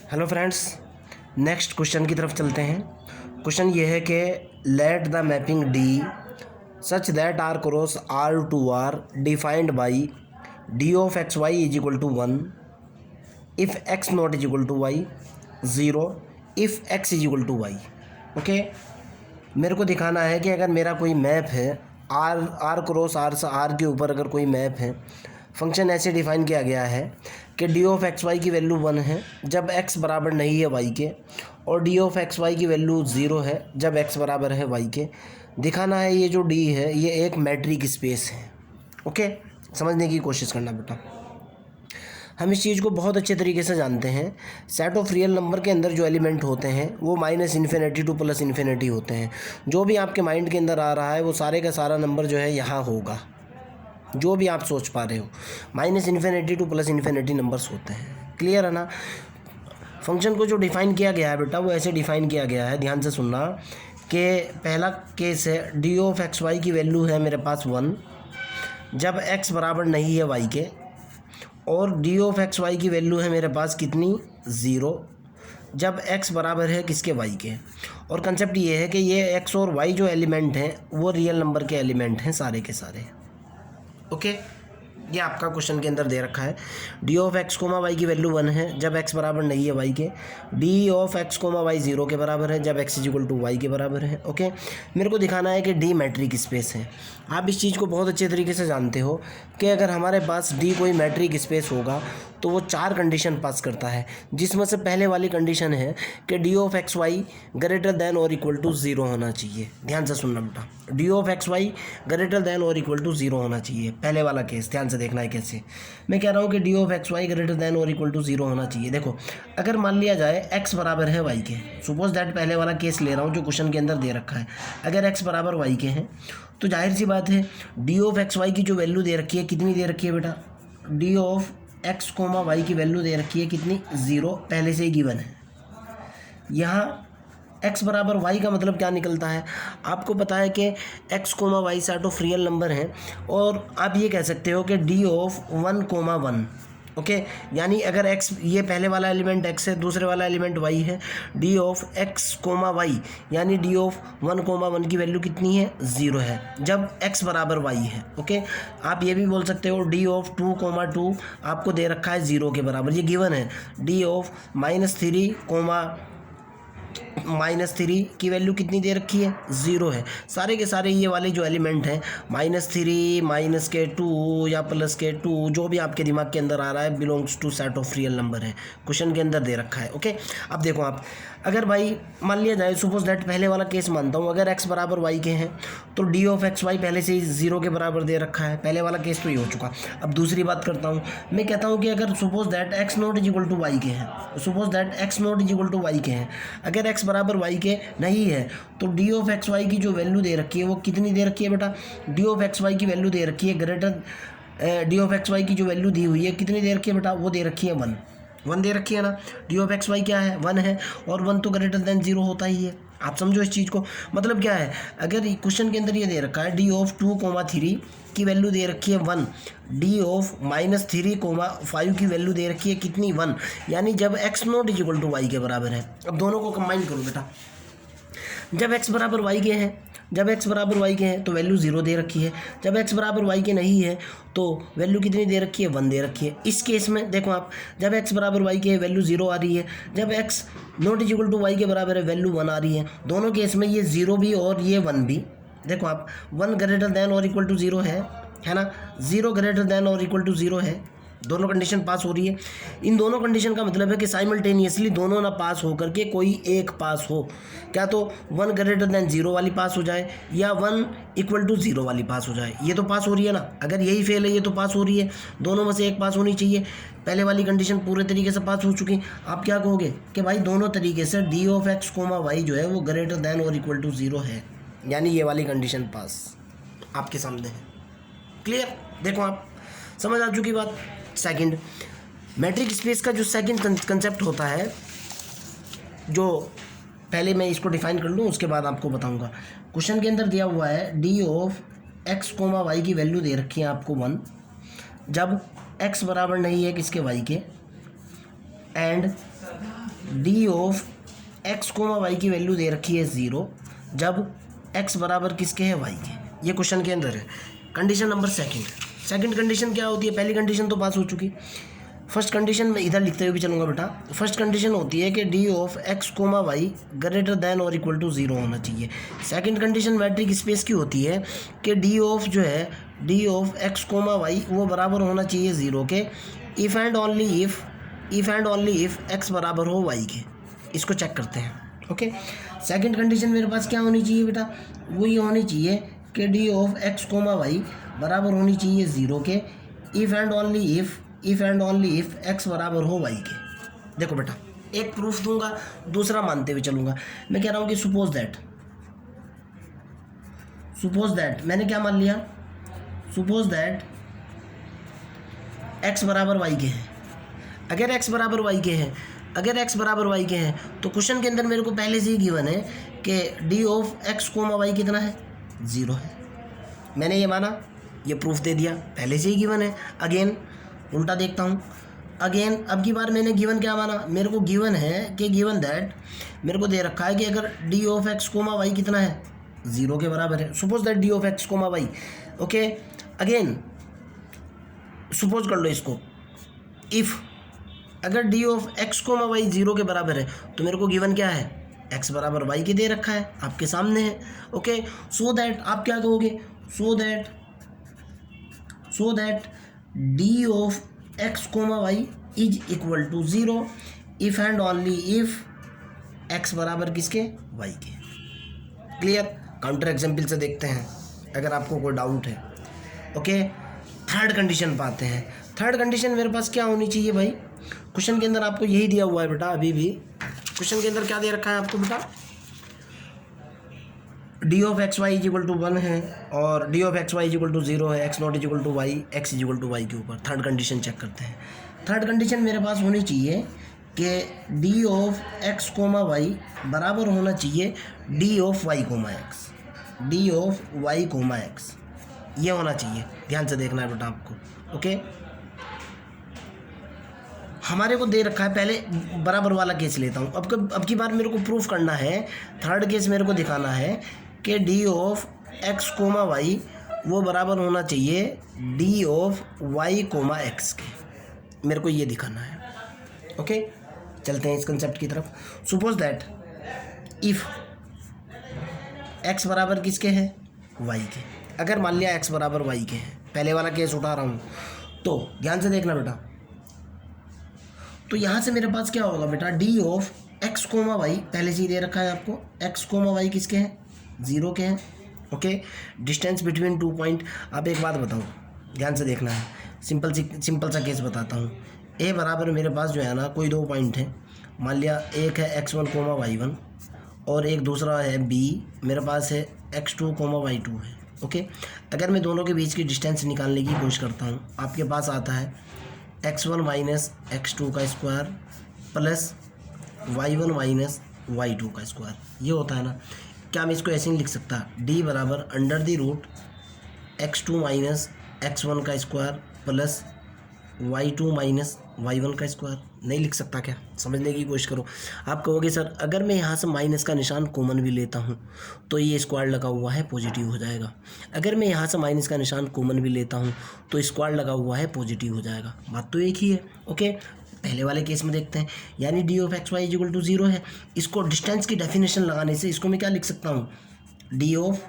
Hello friends, next question की तरफ चलते हैं। क्वेश्चन ये है कि let the mapping d such that R cross R to R defined by d of x y is equal to 1 if x not is equal to y 0 if x is equal to y. Okay, मेरे को दिखाना है कि अगर मेरा कोई map है are cross are के ऊपर अगर कोई मैप है, फंक्शन ऐसे डिफाइन किया गया है कि डी ऑफ एक्स वाई की वैल्यू 1 है जब एक्स बराबर नहीं है वाई के, और डी ऑफ एक्स वाई की वैल्यू 0 है जब एक्स बराबर है वाई के। दिखाना है ये जो डी है ये एक मैट्रिक स्पेस है। ओके, समझने की कोशिश करना बेटा। हम इस चीज़ को बहुत अच्छे तरीके से जानते हैं। सेट ऑफ रियल नंबर के अंदर जो एलिमेंट होते हैं वो -इन्फिनिटी टू +इन्फिनिटी होते हैं। जो भी आपके माइंड के अंदर आ रहा है वो सारे का सारा नंबर जो है यहाँ होगा, जो भी आप सोच पा रहे हो -इन्फिनिटी टू +इन्फिनिटी नंबर्स होते हैं। क्लियर है ना। फंक्शन को जो डिफ़ाइन किया गया है बेटा वो ऐसे डिफ़ाइन किया गया है, ध्यान से सुनना, कि पहला केस है डी ऑफ एक्स वाई की वैल्यू है मेरे पास 1 जब एक्स बराबर नहीं है वाई के, और डी ऑफ एक्स वाई की वैल्यू है मेरे पास कितनी 0 जब एक्स बराबर है किसके वाई के। और कंसेप्ट ये है कि ये एक्स और वाई जो एलिमेंट हैं वो रियल नंबर के एलिमेंट हैं सारे के सारे। ओके, ये आपका क्वेश्चन के अंदर दे रखा है D of x comma y की वैल्यू 1 है जब एक्स बराबर नहीं है वाई के, d of x comma y 0 के बराबर है जब x is equal to y के बराबर है। ओके, मेरे को दिखाना है कि डी मैट्रिक स्पेस है। आप इस चीज़ को बहुत अच्छे तरीके से जानते हो कि अगर हमारे पास डी कोई मैट्रिक स्पेस होगा तो वो 4 कंडीशन पास करता है, जिसमें से पहले वाली कंडीशन है कि d of x y greater than और इक्वल टू 0 होना चाहिए। ध्यान से सुनना बेटा, d of x y greater than और इक्वल टू 0 होना चाहिए, पहले वाला केस। ध्यान से देखना है कैसे मैं कह रहा हूँ कि d of x y greater than और इक्वल टू 0 होना चाहिए। देखो, अगर मान लिया जाए एक्स बराबर है वाई के, सपोज दैट पहले वाला केस ले रहा हूँ जो क्वेश्चन के अंदर दे रखा है, अगर एक्स बराबर वाई के हैं तो जाहिर सी बात है डी ऑफ एक्स वाई की जो वैल्यू दे रखी है कितनी दे रखी है बेटा, d of x comma y की वैल्यू दे रखी है कितनी 0, पहले से ही गिवन है। यहाँ x बराबर y का मतलब क्या निकलता है, आपको पता है कि x comma y set of real number है, और आप ये कह सकते हो कि d ऑफ 1 कोमा 1। ओके, यानी अगर x ये पहले वाला एलिमेंट x है, दूसरे वाला एलिमेंट y है, d of x comma y यानी d ऑफ 1 कोमा 1 की वैल्यू कितनी है 0 है जब x बराबर y है। ओके, आप ये भी बोल सकते हो d ऑफ 2 कोमा 2 आपको दे रखा है 0 के बराबर, ये गिवन है। d ऑफ -3 कोमा -3 की वैल्यू कितनी दे रखी है 0 है। सारे के सारे ये वाले जो एलिमेंट हैं -3 -2 या +2 जो भी आपके दिमाग के अंदर आ रहा है belongs to set of real number है, क्वेश्चन के अंदर दे रखा है। ओके, अब देखो आप, अगर भाई मान लिया जाए सपोज दैट पहले वाला केस मानता हूँ, अगर x बराबर y के हैं तो डी ऑफ एक्स वाई पहले से ही 0 के बराबर दे रखा है, पहले वाला केस तो ये हो चुका। अब दूसरी बात करता हूँ, मैं कहता हूँ कि अगर suppose that x not is equal to y के हैं, suppose that x not is equal to y के हैं, अगर x बराबर y के नहीं है तो डी ऑफ एक्स वाई की जो वैल्यू दे रखी है वो कितनी दे रखी है बेटा, डी ऑफ एक्स वाई की वैल्यू दे रखी है greater, d of x y की जो वैल्यू दी हुई है कितनी दे रखी है बेटा, वो दे रखी है 1 दे रखी है ना। डी ऑफ एक्स वाई क्या है 1 है, और 1 तो ग्रेटर देन 0 होता ही है। आप समझो इस चीज़ को, मतलब क्या है, अगर क्वेश्चन के अंदर ये दे रखा है डी ऑफ 2 कोमा 3 की वैल्यू दे रखी है 1, डी ऑफ -3 कोमा 5 की वैल्यू दे रखी है कितनी 1, यानी जब x not is equal to y के बराबर है। अब दोनों को कंबाइन करो बेटा, जब x बराबर y के हैं, जब x बराबर y के हैं तो वैल्यू 0 दे रखी है, जब x बराबर y के नहीं है तो वैल्यू कितनी दे रखी है 1 दे रखी है। इस केस में देखो आप, जब x बराबर y के है वैल्यू 0 आ रही है, जब x not is equal to y के बराबर है वैल्यू 1 आ रही है। दोनों केस में ये 0 भी और ये 1 भी, देखो आप 1 ग्रेटर दैन और इक्वल टू 0 है ना, 0 ग्रेटर दैन और इक्वल टू 0 है, दोनों कंडीशन पास हो रही है। इन दोनों कंडीशन का मतलब है कि साइमल्टेनियसली दोनों ना पास हो करके कोई एक पास हो, क्या तो 1 ग्रेटर दैन 0 वाली पास हो जाए या 1 इक्वल टू 0 वाली पास हो जाए, ये तो पास हो रही है ना। अगर यही फेल है ये तो पास हो रही है, दोनों में से एक पास होनी चाहिए। पहले वाली कंडीशन पूरे तरीके से पास हो चुकी। आप क्या कहोगे कि भाई दोनों तरीके से d of x comma y जो है वो ग्रेटर दैन और इक्वल टू 0 है, यानी ये वाली कंडीशन पास आपके सामने है। क्लियर, देखो आप समझ आ चुकी बात। सेकंड, मैट्रिक स्पेस का जो सेकंड कंसेप्ट होता है, जो पहले मैं इसको डिफाइन कर लूँ उसके बाद आपको बताऊंगा। क्वेश्चन के अंदर दिया हुआ है D of x comma y की वैल्यू दे रखी है आपको 1 जब x बराबर नहीं है किसके y के, and d of x comma y की वैल्यू दे रखी है 0 जब एक्स बराबर किसके है, वाई के। ये क्वेश्चन के अंदर है। कंडीशन नंबर सेकंड कंडीशन क्या होती है? पहली कंडीशन तो पास हो चुकी। फर्स्ट कंडीशन में इधर लिखते हुए भी चलूँगा बेटा। फर्स्ट कंडीशन होती है कि d of x comma y greater than और इक्वल टू 0 होना चाहिए। सेकंड कंडीशन मैट्रिक स्पेस की होती है कि डी ऑफ जो है D of x comma y वो बराबर होना चाहिए 0 के, if and only if x बराबर हो वाई के। इसको चेक करते हैं। ओके, सेकंड कंडीशन मेरे पास क्या होनी चाहिए बेटा? वो ये होनी चाहिए कि d of x comma Y बराबर होनी चाहिए 0 के, if and only if x बराबर हो वाई के। देखो बेटा, एक प्रूफ दूंगा, दूसरा मानते हुए चलूंगा। मैं कह रहा हूँ कि सपोज दैट मैंने क्या मान लिया? सपोज दैट एक्स बराबर वाई के हैं। अगर एक्स बराबर वाई के हैं तो क्वेश्चन के अंदर मेरे को पहले से ही गिवन है कि d of x comma y कितना है, 0 है। मैंने ये माना, ये प्रूफ दे दिया, पहले से ही गिवन है। अगेन उल्टा देखता हूँ। अगेन अब की बार मैंने गिवन क्या माना? मेरे को गिवन है कि गिवन दैट मेरे को दे रखा है कि अगर d of x comma y कितना है, 0 के बराबर है। Suppose that d of x comma y. Okay, again suppose कर लो इसको, इफ़ अगर d of x comma y 0 के बराबर है तो मेरे को गिवन क्या है? एक्स बराबर वाई के दे रखा है, आपके सामने है। ओके, सो दैट आप क्या कहोगे? So that d of x comma Y is equal to 0 if and only if x बराबर किसके, वाई के। क्लियर? काउंटर एग्जाम्पल से देखते हैं अगर आपको कोई डाउट है। ओके, थर्ड कंडीशन पे आते हैं। थर्ड कंडीशन मेरे पास क्या होनी चाहिए भाई? क्वेश्चन के अंदर आपको यही दिया हुआ है बेटा। अभी भी क्वेश्चन के अंदर क्या दे रखा है आपको बेटा? D of x y is equal to 1 है और D of x y is equal to 0 है, x not is equal to y, x is equal to y के ऊपर। थर्ड कंडीशन चेक करते हैं। थर्ड कंडीशन मेरे पास होनी चाहिए कि d of x comma Y बराबर होना चाहिए d of Y comma x, d of Y comma x. ये होना चाहिए, ध्यान से देखना है बेटा आपको। ओके, हमारे को दे रखा है, पहले बराबर वाला केस लेता हूँ। अब की बार मेरे को प्रूफ करना है, थर्ड केस मेरे को दिखाना है कि d of x comma y वो बराबर होना चाहिए d of Y comma x के। मेरे को ये दिखाना है। ओके, चलते हैं इस कंसेप्ट की तरफ। सपोज दैट इफ़ एक्स बराबर किसके हैं, वाई के। अगर मान लिया एक्स बराबर वाई के हैं, पहले वाला केस उठा रहा हूँ, तो ध्यान से देखना बेटा। तो यहाँ से मेरे पास क्या होगा बेटा? D of x comma y पहले से ही दे रखा है आपको, एक्स कोमा वाई किसके हैं, 0 के हैं। Okay, distance between 2 point. आप एक बात बताओ, ध्यान से देखना है, सिंपल सा केस बताता हूँ। ए बराबर मेरे पास जो है ना कोई 2 पॉइंट है, मान लिया एक है x1 कोमा y1 और एक दूसरा है b, मेरे पास है x2 कोमा y2 है। ओके, अगर मैं दोनों के बीच की डिस्टेंस निकालने की कोशिश करता हूँ, आपके पास आता है x1 माइनस x2 का square plus y1 minus y2 का स्क्वायर। ये होता है ना। क्या मैं इसको ऐसे नहीं लिख सकता? d बराबर under the root x2 minus x1 का square plus y2 minus y1 का स्क्वायर। नहीं लिख सकता क्या? समझने की कोशिश करो। आप कहोगे सर अगर मैं यहाँ से माइनस का निशान कॉमन भी लेता हूँ तो ये स्क्वायर लगा हुआ है पॉजिटिव हो जाएगा। अगर मैं यहाँ से माइनस का निशान कॉमन भी लेता हूँ तो स्क्वायर लगा हुआ है पॉजिटिव हो जाएगा। बात तो एक ही है। ओके, पहले वाले केस में देखते हैं, यानी d of x y equal to 0 है। इसको डिस्टेंस की डेफिनेशन लगाने से इसको मैं क्या लिख सकता हूँ? डी ऑफ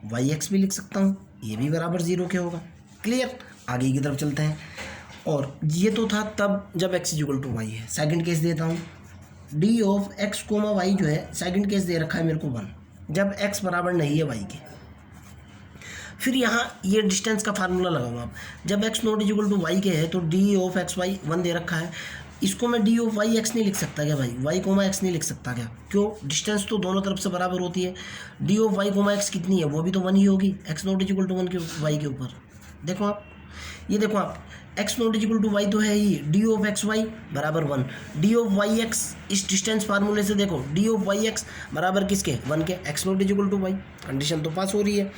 वाई एक्स भी लिख सकता हूँ, ये भी बराबर 0 के होगा। क्लियर? आगे की तरफ चलते हैं। और ये तो था तब जब x इक्वल टू वाई है। सेकंड केस देता हूँ, d of x comma y जो है, सेकंड केस दे रखा है मेरे को 1, जब x बराबर नहीं है y के। फिर यहाँ ये डिस्टेंस का फार्मूला लगाऊंगा। आप जब x not equal to y के है तो डी ऑफ एक्स वाई 1 दे रखा है, इसको मैं डी ऑफ वाई एक्स नहीं लिख सकता क्या भाई? वाई कोमा एक्स नहीं लिख सकता क्या? क्यों? डिस्टेंस तो दोनों तरफ से बराबर होती है। D of Y comma x कितनी है? वो भी तो 1 ही होगी, एक्स नॉट इक्वल टू 1 के वाई के ऊपर। देखो आप, ये देखो आप, x not equal to y तो है ही, डी ऑफ एक्स वाई बराबर 1, डी ऑफ वाई एक्स इस डिस्टेंस फार्मूले से देखो, डी ऑफ वाई एक्स बराबर किसके? 1 के। X not equal to y, condition तो पास हो रही है।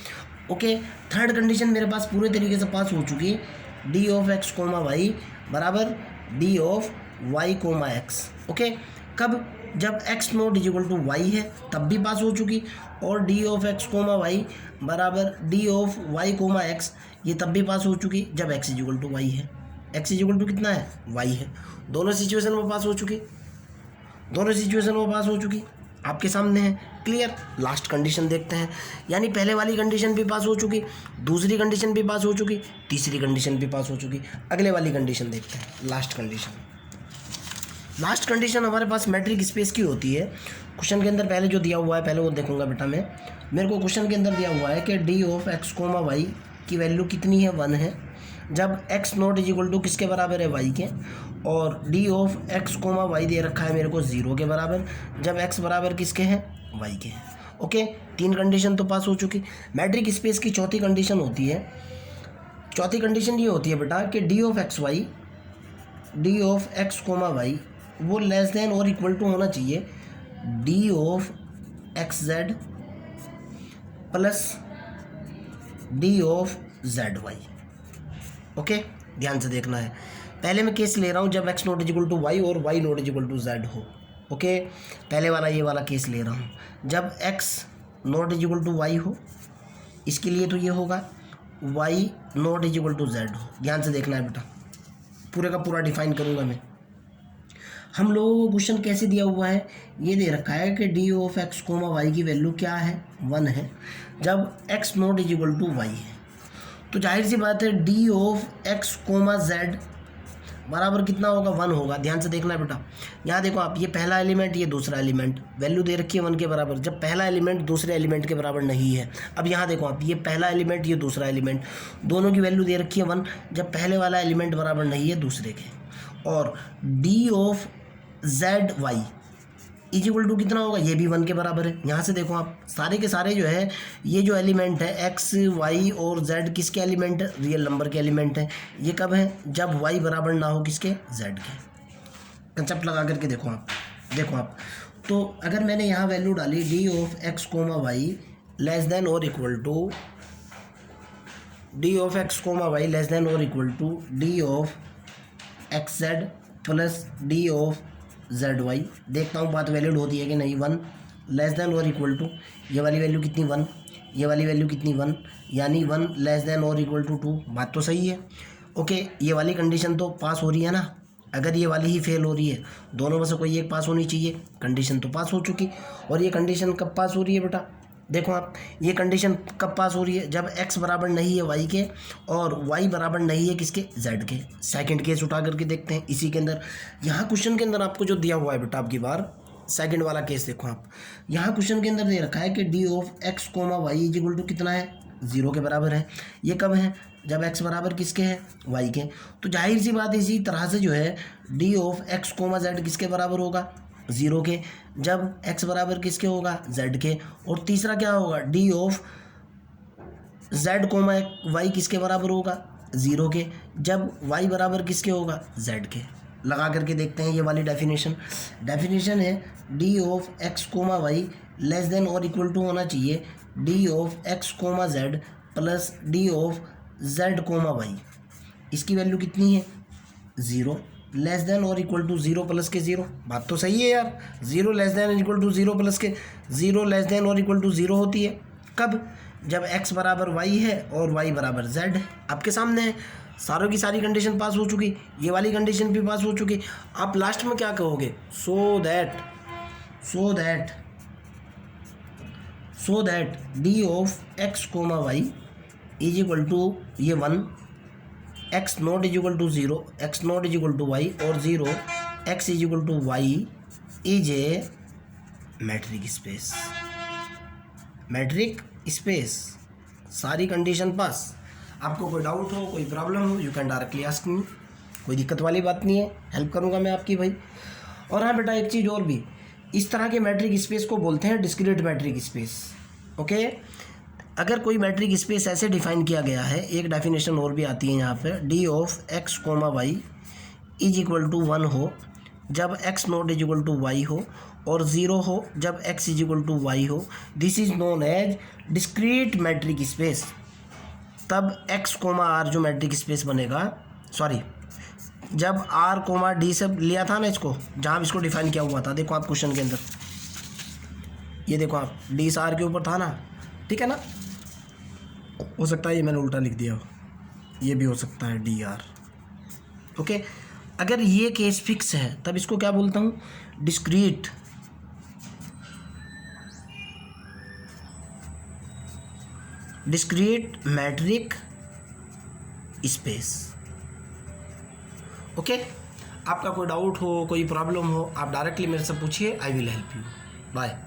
ओके, थर्ड कंडीशन मेरे पास पूरे तरीके से पास हो चुकी है, D of x comma Y बराबर D of Y comma X. Okay, कब? जब x not is equal to Y है तब भी पास हो चुकी, और D of x comma Y बराबर D of Y comma x ये तब भी पास हो चुकी जब x is equal to Y है। x इज इक्वल टू कितना है? y है। दोनों सिचुएशन में पास हो चुकी, दोनों सिचुएशन में पास हो चुकी, आपके सामने है। क्लियर? लास्ट कंडीशन देखते हैं, यानी पहले वाली कंडीशन भी पास हो चुकी, दूसरी कंडीशन भी पास हो चुकी, तीसरी कंडीशन भी पास हो चुकी। अगले वाली कंडीशन देखते हैं, लास्ट कंडीशन। लास्ट कंडीशन हमारे पास मैट्रिक स्पेस की होती है। क्वेश्चन के अंदर पहले जो दिया हुआ है पहले वो देखूंगा बेटा मैं। मेरे को क्वेश्चन के अंदर दिया हुआ है कि d of x comma y की वैल्यू कितनी है? 1 है। जब x not is equal to किसके बराबर है? वाई के। और D of x comma y दे रखा है मेरे को 0 के बराबर, जब एक्स बराबर किसके हैं? वाई के। ओके, 3 कंडीशन तो पास हो चुकी। मैट्रिक स्पेस की चौथी कंडीशन होती है, चौथी कंडीशन ये होती है बेटा कि d of x y, d of x comma y वो लेस देन और इक्वल टू होना चाहिए d of x Z plus D of Z y. Okay, ध्यान से देखना है। पहले मैं केस ले रहा हूँ जब x not is equal to Y और Y not is equal to Z हो। ओके, पहले वाला ये वाला केस ले रहा हूँ जब x not is equal to Y हो, इसके लिए तो ये होगा Y not is equal to Z हो। ध्यान से देखना है बेटा, पूरे का पूरा डिफाइन करूँगा मैं। हम लोगों को क्वेश्चन कैसे दिया हुआ है? ये दे रखा है कि d of x comma y की वैल्यू क्या है? 1 है। जब x not is equal to Y है तो जाहिर सी बात है D of x comma z बराबर कितना होगा? 1 होगा। ध्यान से देखना है बेटा, यहाँ देखो आप, ये पहला एलिमेंट ये दूसरा एलिमेंट, वैल्यू दे रखी है 1 के बराबर। जब पहला एलिमेंट दूसरे एलिमेंट के बराबर नहीं है, अब यहाँ देखो आप, ये पहला एलिमेंट ये दूसरा एलिमेंट, दोनों की वैल्यू दे रखी है 1 जब पहले वाला एलिमेंट बराबर नहीं है दूसरे के। और D of Z y is equal to कितना होगा? ये भी 1 के बराबर है। यहाँ से देखो आप, सारे के सारे जो है ये जो एलिमेंट है एक्स वाई और जेड किसके एलिमेंट है? रियल नंबर के एलिमेंट है। ये कब है? जब वाई बराबर ना हो किसके? जेड के। कंसेप्ट लगा करके देखो आप, देखो आप। तो अगर मैंने यहाँ वैल्यू डाली D of x comma Y less than और equal to D of x comma Y less than और equal to D of x Z plus D of Z Y, देखता हूँ बात वैलिड होती है कि नहीं। 1 लेस देन और इक्वल टू, ये वाली वैल्यू कितनी? 1, ये वाली वैल्यू कितनी? 1, यानी 1 लेस देन और इक्वल टू 2। बात तो सही है। ओके, ये वाली कंडीशन तो पास हो रही है ना। अगर ये वाली ही फेल हो रही है, दोनों में से कोई एक पास होनी चाहिए। कंडीशन तो पास हो चुकी। और ये कंडीशन कब पास हो रही है बेटा? देखो आप, ये कंडीशन कब पास हो रही है? जब x बराबर नहीं है y के और y बराबर नहीं है किसके? z के। सेकंड केस उठा करके देखते हैं इसी के अंदर। यहाँ क्वेश्चन के अंदर आपको जो दिया हुआ है बेटा, आपकी बार सेकंड वाला केस देखो आप। यहाँ क्वेश्चन के अंदर दे रखा है कि d of x comma Y is equal to कितना है? 0 के बराबर है। ये कब है? जब x बराबर किसके है? y के। तो जाहिर सी बात इसी तरह से जो है D of x comma z किसके बराबर होगा? 0 के। जब x बराबर किसके होगा? z के। और तीसरा क्या होगा? D of z comma y किसके बराबर होगा? 0 के। जब y बराबर किसके होगा? z के। लगा करके देखते हैं ये वाली डेफिनेशन। डेफिनेशन है D of x comma Y less than और इक्वल टू होना चाहिए d of x comma z plus D of z comma y. इसकी वैल्यू कितनी है? 0 लेस देन और इक्वल टू 0 प्लस के 0। बात तो सही है यार, 0 less than equal to 0 plus के 0 लेस देन और इक्वल टू 0 होती है कब? जब x बराबर y है और y बराबर z है। आपके सामने है, सारों की सारी कंडीशन पास हो चुकी, ये वाली कंडीशन भी पास हो चुकी। आप लास्ट में क्या कहोगे? So that d of x comma Y is equal to ये 1, x not is equal to 0, x not is equal to Y और 0 x is equal to y is a metric space. Metric space, सारी condition pass. आपको कोई doubt हो, कोई problem हो, you can directly ask me. कोई दिक्कत वाली बात नहीं है, हेल्प करूँगा मैं आपकी भाई। और हाँ बेटा, एक चीज़ और भी, इस तरह के मैट्रिक स्पेस को बोलते हैं डिस्क्रीट मैट्रिक स्पेस। ओके, अगर कोई मैट्रिक स्पेस ऐसे डिफाइन किया गया है, एक डेफिनेशन और भी आती है यहाँ पे, D of x comma Y is equal to 1 हो जब x not is equal to Y हो और 0 हो जब x is equal to Y हो। This is known as discrete metric space. तब एक्स कोमा आर जो मैट्रिक स्पेस बनेगा, सॉरी जब आर कोमा डी से लिया था ना इसको, जहाँ इसको डिफाइन किया हुआ था, देखो आप क्वेश्चन के अंदर, ये देखो आप डी से आर के ऊपर था ना, ठीक है ना। हो सकता है ये मैंने उल्टा लिख दिया हो, ये भी हो सकता है डी आर। ओके, अगर ये केस फिक्स है तब इसको क्या बोलता हूँ, डिस्क्रीट मैट्रिक स्पेस। ओके, आपका कोई डाउट हो, कोई प्रॉब्लम हो, आप डायरेक्टली मेरे से पूछिए, I will help you. Bye.